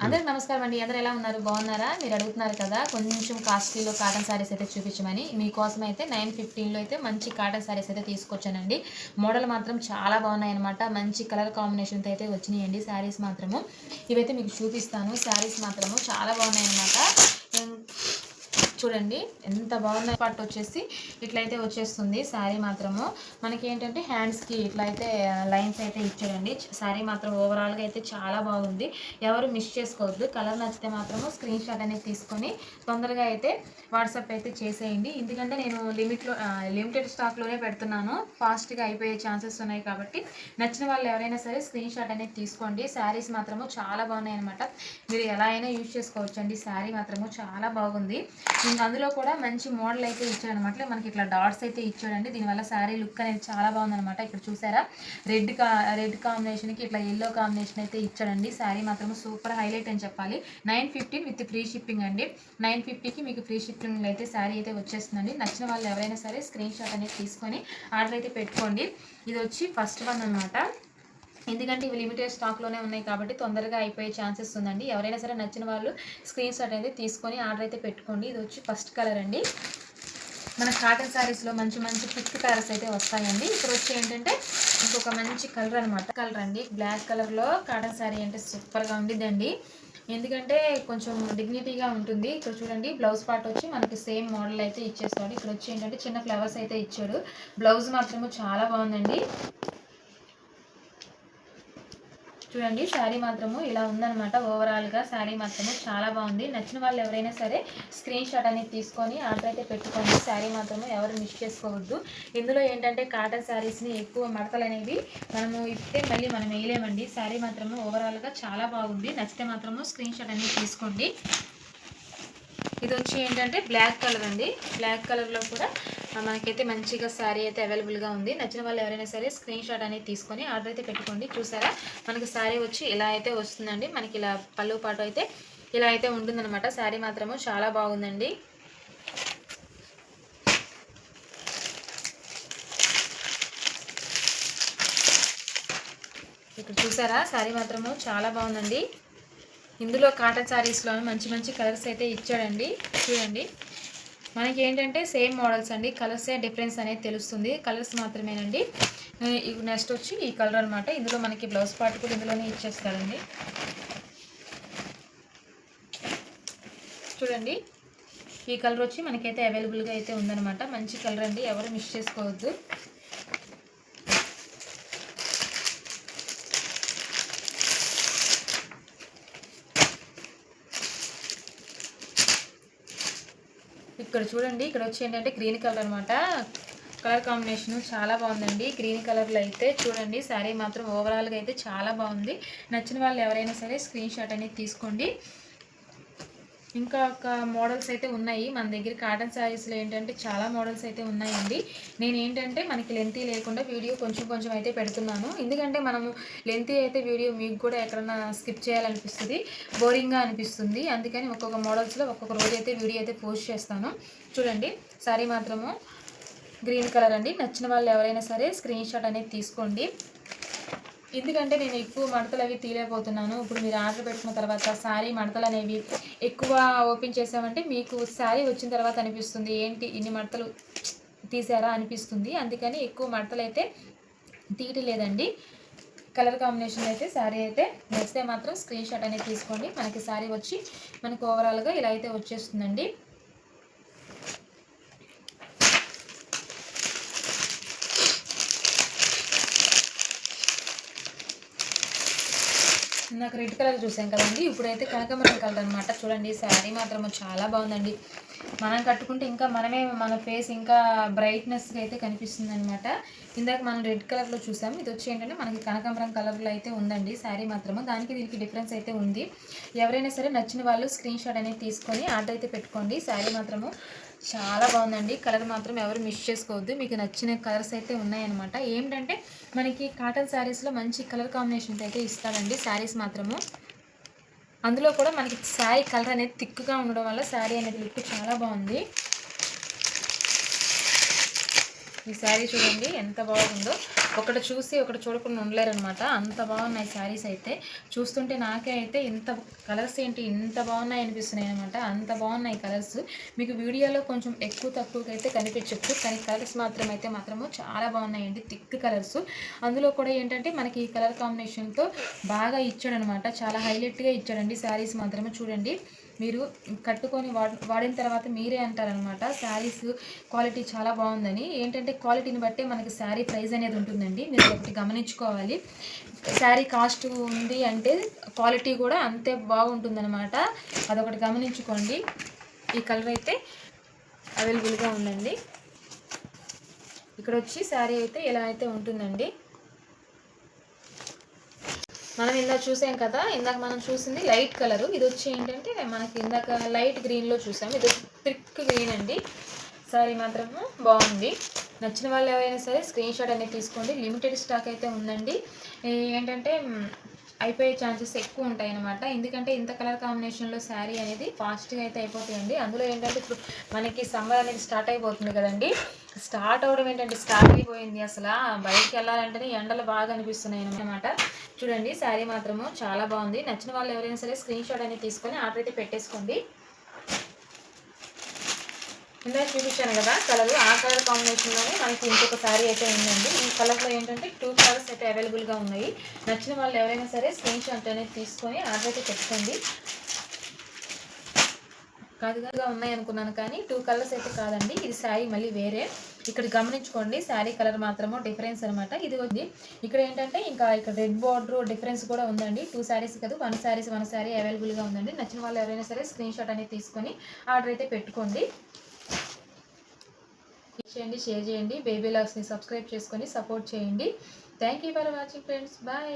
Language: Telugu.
అందరికి నమస్కారం అండి. అందరూ ఎలా ఉన్నారు? బాగున్నారా? మీరు అడుగుతున్నారు కదా కొంచెం కాస్ట్లీలో కాటన్ శారీస్ అయితే చూపించమని. మీకోసం అయితే 915లో అయితే మంచి కాటన్ శారీస్ అయితే తీసుకొచ్చానండి. మోడల్ మాత్రం చాలా బాగున్నాయన్నమాట. మంచి కలర్ కాంబినేషన్తో అయితే వచ్చినాయండి శారీస్ మాత్రము. ఇవైతే మీకు చూపిస్తాను. శారీస్ మాత్రము చాలా బాగున్నాయన్నమాట. చూడండి ఎంత బాగున్నాయి. పట్టు వచ్చేసి ఇట్లయితే వచ్చేస్తుంది శారీ మాత్రము. మనకి ఏంటంటే హ్యాండ్స్కి ఇట్లా అయితే లైన్స్ అయితే ఇచ్చాడండి. శారీ మాత్రం ఓవరాల్గా అయితే చాలా బాగుంది. ఎవరు మిస్ చేసుకోవద్దు. కలర్ నచ్చితే మాత్రము స్క్రీన్ షాట్ అనేది తీసుకొని తొందరగా అయితే వాట్సాప్ అయితే చేసేయండి. ఎందుకంటే నేను లిమిటెడ్ స్టాక్లోనే పెడుతున్నాను. ఫాస్ట్గా అయిపోయే ఛాన్సెస్ ఉన్నాయి కాబట్టి నచ్చిన వాళ్ళు ఎవరైనా సరే స్క్రీన్ షాట్ అనేది తీసుకోండి. శారీస్ మాత్రము చాలా బాగున్నాయి అనమాట. మీరు ఎలా అయినా యూజ్ చేసుకోవచ్చు అండి. శారీ మాత్రము చాలా బాగుంది. అందులో కూడా మంచి మోడల్ అయితే ఇచ్చాడనమాట. మనకి ఇట్లా డాట్స్ అయితే ఇచ్చాడండి. దీనివల్ల శారీ లుక్ అనేది చాలా బాగుందనమాట. ఇక్కడ చూసారా రెడ్ కాంబినేషన్కి ఇట్లా ఎల్లో కాంబినేషన్ అయితే ఇచ్చాడండి. శారీ మాత్రం సూపర్ హైలైట్ అని చెప్పాలి. 915 విత్ ఫ్రీ షిప్పింగ్ అండి. 950కి మీకు ఫ్రీ షిప్పింగ్ అయితే శారీ అయితే వచ్చేస్తుందండి. నచ్చిన వాళ్ళు ఎవరైనా సరే స్క్రీన్ షాట్ అనేది తీసుకొని ఆర్డర్ అయితే పెట్టుకోండి. ఇది వచ్చి ఫస్ట్ వన్ అనమాట. ఎందుకంటే ఇవి లిమిటెడ్ స్టాక్లోనే ఉన్నాయి కాబట్టి తొందరగా అయిపోయే ఛాన్సెస్ ఉందండి. ఎవరైనా సరే నచ్చిన వాళ్ళు స్క్రీన్ షాట్ అనేది తీసుకొని ఆర్డర్ అయితే పెట్టుకోండి. ఇది వచ్చి ఫస్ట్ కలర్ అండి. మన కాటన్ శారీస్లో మంచి మంచి పిక్ కలర్స్ అయితే వస్తాయండి. ఇప్పుడు వచ్చి ఏంటంటే ఇంకొక మంచి కలర్ అనమాట. కలర్ అండి బ్లాక్ కలర్లో కాటన్ శారీ అంటే సూపర్గా ఉండిద్దండి. ఎందుకంటే కొంచెం డిగ్నిటీగా ఉంటుంది. ఇక్కడ చూడండి బ్లౌజ్ పార్ట్ వచ్చి మనకి సేమ్ మోడల్ అయితే ఇచ్చేస్తాడు. ఇక్కడ వచ్చి ఏంటంటే చిన్న ఫ్లవర్స్ అయితే ఇచ్చాడు. బ్లౌజ్ మాత్రము చాలా బాగుందండి. చూడండి శారీ మాత్రము ఇలా ఉందనమాట. ఓవరాల్గా శారీ మాత్రము చాలా బాగుంది. నచ్చిన వాళ్ళు ఎవరైనా సరే స్క్రీన్ షాట్ అనేది తీసుకొని ఆర్డర్ అయితే పెట్టుకోండి. శారీ మాత్రము ఎవరు మిస్ చేసుకోవద్దు. ఇందులో ఏంటంటే కాటన్ శారీస్ని ఎక్కువ మడతలు అనేవి మనము ఇస్తే మళ్ళీ మనం వేయలేమండి. శారీ మాత్రము ఓవరాల్గా చాలా బాగుంది. నచ్చితే మాత్రము స్క్రీన్ షాట్ అనేది తీసుకోండి. ఇది వచ్చి ఏంటంటే బ్లాక్ కలర్ అండి. బ్లాక్ కలర్లో కూడా మనకైతే మంచిగా శారీ అయితే అవైలబుల్గా ఉంది. నచ్చిన వాళ్ళు ఎవరైనా సరే స్క్రీన్ షాట్ అనేది తీసుకొని ఆర్డర్ అయితే పెట్టుకోండి. చూసారా మనకి శారీ వచ్చి ఇలా అయితే వస్తుందండి. మనకి ఇలా పళ్ళు పాటు అయితే ఇలా అయితే ఉంటుందన్నమాట. శారీ మాత్రము చాలా బాగుందండి. ఇక్కడ చూసారా శారీ మాత్రము చాలా బాగుందండి. ఇందులో కాటన్ శారీస్లో మంచి మంచి కలర్స్ అయితే ఇచ్చాడండి. చూడండి మనకి ఏంటంటే సేమ్ మోడల్స్ అండి. కలర్సే డిఫరెన్స్ అనేది తెలుస్తుంది. కలర్స్ మాత్రమేనండి. నెక్స్ట్ వచ్చి ఈ కలర్ అనమాట. ఇందులో మనకి బ్లౌజ్ పార్ట్ కూడా ఇందులోనే ఇచ్చేస్తాడండి. చూడండి ఈ కలర్ వచ్చి మనకైతే అవైలబుల్గా అయితే ఉందన్నమాట. మంచి కలర్ అండి. ఎవరు మిస్ చేసుకోవద్దు. ఇక్కడ చూడండి ఇక్కడ వచ్చి ఏంటంటే గ్రీన్ కలర్ అనమాట. కలర్ కాంబినేషన్ చాలా బాగుందండి. గ్రీన్ కలర్లో అయితే చూడండి శారీ మాత్రం ఓవరాల్గా అయితే చాలా బాగుంది. నచ్చిన వాళ్ళు ఎవరైనా సరే స్క్రీన్ షాట్ అనేది తీసుకోండి. ఇంకా ఒక మోడల్స్ అయితే ఉన్నాయి మన దగ్గర. కాటన్ శారీస్లో ఏంటంటే చాలా మోడల్స్ అయితే ఉన్నాయండి. నేను ఏంటంటే మనకి లెంతీ లేకుండా వీడియో కొంచెం కొంచెం అయితే పెడుతున్నాను. ఎందుకంటే మనము లెంతీ అయితే వీడియో మీకు కూడా ఎక్కడన్నా స్కిప్ చేయాలనిపిస్తుంది, బోరింగ్గా అనిపిస్తుంది. అందుకని ఒక్కొక్క మోడల్స్లో ఒక్కొక్క రోజు అయితే వీడియో అయితే పోస్ట్ చేస్తాను. చూడండి శారీ మాత్రము గ్రీన్ కలర్ అండి. నచ్చిన వాళ్ళు ఎవరైనా సరే స్క్రీన్ షాట్ అనేది తీసుకోండి. ఎందుకంటే నేను ఎక్కువ మడతలు అవి తీయలేకపోతున్నాను. ఇప్పుడు మీరు ఆర్డర్ పెట్టుకున్న తర్వాత శారీ మడతలు అనేవి ఎక్కువ ఓపెన్ చేసామంటే మీకు శారీ వచ్చిన తర్వాత అనిపిస్తుంది ఏంటి ఇన్ని మడతలు తీసారా అనిపిస్తుంది. అందుకని ఎక్కువ మడతలు అయితే తీయట్లేదండి. కలర్ కాంబినేషన్ అయితే శారీ అయితే నచ్చితే మాత్రం స్క్రీన్ షాట్ అనేది తీసుకోండి. మనకి శారీ వచ్చి మనకు ఓవరాల్గా ఇలా అయితే వచ్చేస్తుందండి. నాకు రెడ్ కలర్ చూసాం కదండి. ఇప్పుడైతే కనకాంబరం కలర్ అనమాట. చూడండి శారీ మాత్రం చాలా బాగుందండి. మనం కట్టుకుంటే ఇంకా మనమే మన ఫేస్ ఇంకా బ్రైట్నెస్గా అయితే కనిపిస్తుంది అనమాట. ఇందాక మనం రెడ్ కలర్లో చూసాము. ఇది వచ్చి ఏంటంటే మనకి కనకాంబరం కలర్లో అయితే ఉందండి శారీ మాత్రము. దానికి దీనికి డిఫరెన్స్ అయితే ఉంది. ఎవరైనా సరే నచ్చిన వాళ్ళు స్క్రీన్ షాట్ అనేది తీసుకొని ఆర్డర్ అయితే పెట్టుకోండి. శారీ మాత్రము చాలా బాగుందండి. కలర్ మాత్రం ఎవరు మిస్ చేసుకోవద్దు. మీకు నచ్చిన కలర్స్ అయితే ఉన్నాయన్నమాట. ఏంటంటే మనకి కాటన్ శారీస్లో మంచి కలర్ కాంబినేషన్స్ అయితే ఇస్తాడండి శారీస్ మాత్రము. అందులో కూడా మనకి శారీ కలర్ అనేది థిక్గా ఉండడం వల్ల శారీ అనేది లుక్ చాలా బాగుంది. ఈ శారీ చూడండి ఎంత బాగుందో, ఒకటి చూసి ఒకటి చూడకుండా ఉండలేరనమాట, అంత బాగున్నాయి శారీస్ అయితే. చూస్తుంటే నాకే అయితే ఇంత కలర్స్ ఏంటి ఇంత బాగున్నాయి అనిపిస్తున్నాయి అనమాట, అంత బాగున్నాయి కలర్స్. మీకు వీడియోలో కొంచెం ఎక్కువ తక్కువగా అయితే కనిపించచ్చు, కానీ కలర్స్ మాత్రము చాలా బాగున్నాయండి, థిక్ కలర్స్. అందులో కూడా ఏంటంటే మనకి ఈ కలర్ కాంబినేషన్తో బాగా ఇచ్చాడనమాట, చాలా హైలైట్గా ఇచ్చాడండి శారీస్ మాత్రమే. చూడండి మీరు కట్టుకొని వాడిన తర్వాత మీరే అంటారనమాట శారీస్ క్వాలిటీ చాలా బాగుందని. ఏంటంటే క్వాలిటీని బట్టే మనకి శారీ ప్రైస్ అనేది ఉంటుందండి, మీరు ఒకటి గమనించుకోవాలి. శారీ కాస్ట్ ఉంది అంటే క్వాలిటీ కూడా అంతే బాగుంటుందన్నమాట, అదొకటి గమనించుకోండి. ఈ కలర్ అయితే అవైలబుల్గా ఉందండి. ఇక్కడ వచ్చి శారీ అయితే ఇలా అయితే ఉంటుందండి. మనం ఇందాక చూసాం కదా, ఇందాక మనం చూసింది లైట్ కలరు, ఇది వచ్చి ఏంటంటే మనకి ఇందాక లైట్ గ్రీన్లో చూసాము, ఇది థిక్ గ్రీన్ అండి. సారీ మాత్రము బాగుంది. నచ్చిన వాళ్ళు ఎవరైనా సరే స్క్రీన్ షాట్ అనేది తీసుకోండి. లిమిటెడ్ స్టాక్ అయితే ఉందండి. ఏంటంటే అయిపోయే ఛాన్సెస్ ఎక్కువ ఉంటాయి అన్నమాట, ఎందుకంటే ఇంత కలర్ కాంబినేషన్లో శారీ అనేది ఫాస్ట్గా అయితే అయిపోతాయండి. అందులో ఏంటంటే ఇప్పుడు మనకి సమ్మర్ అనేది స్టార్ట్ అయిపోతుంది కదండి, స్టార్ట్ అవ్వడం ఏంటంటే స్టార్ట్ అయిపోయింది, అసలు బయటికి వెళ్ళాలంటేనే ఎండలు బాగా అనిపిస్తున్నాయి అన్నమాట. చూడండి శారీ మాత్రము చాలా బాగుంది. నచ్చిన వాళ్ళు ఎవరైనా సరే స్క్రీన్ షాట్ అనేది తీసుకొని ఆర్డర్ అయితే పెట్టేసుకోండి. ఇందాక చూపించాను కదా కలర్, ఆ కలర్ కాంబినేషన్లోనే మనకి ఇంకొక శారీ అయితే ఉందండి. ఈ కలర్లో ఏంటంటే 2 కలర్స్ అయితే అవైలబుల్గా ఉన్నాయి. నచ్చిన వాళ్ళు ఎవరైనా సరే స్క్రీన్ షాట్ అనేది తీసుకొని ఆర్డర్ అయితే పెట్టుకోండి. కాదుగా ఉన్నాయి అనుకున్నాను, కానీ 2 కలర్స్ అయితే కాదండి, ఇది శారీ మళ్ళీ వేరే. ఇక్కడ గమనించుకోండి శారీ కలర్ మాత్రము డిఫరెన్స్ అనమాట. ఇది ఉంది ఇక్కడ ఏంటంటే ఇంకా ఇక్కడ రెడ్ బార్డర్ డిఫరెన్స్ కూడా ఉందండి. 2 శారీస్ కదా, 1 శారీ అవైలబుల్గా ఉందండి. నచ్చిన వాళ్ళు ఎవరైనా సరే స్క్రీన్ షాట్ అనేది తీసుకొని ఆర్డర్ అయితే పెట్టుకోండి. చేయండి, షేర్ చేయండి, బేబీ లాగ్స్ని సబ్స్క్రైబ్ చేసుకొని సపోర్ట్ చేయండి. Thank you for watching friends, bye.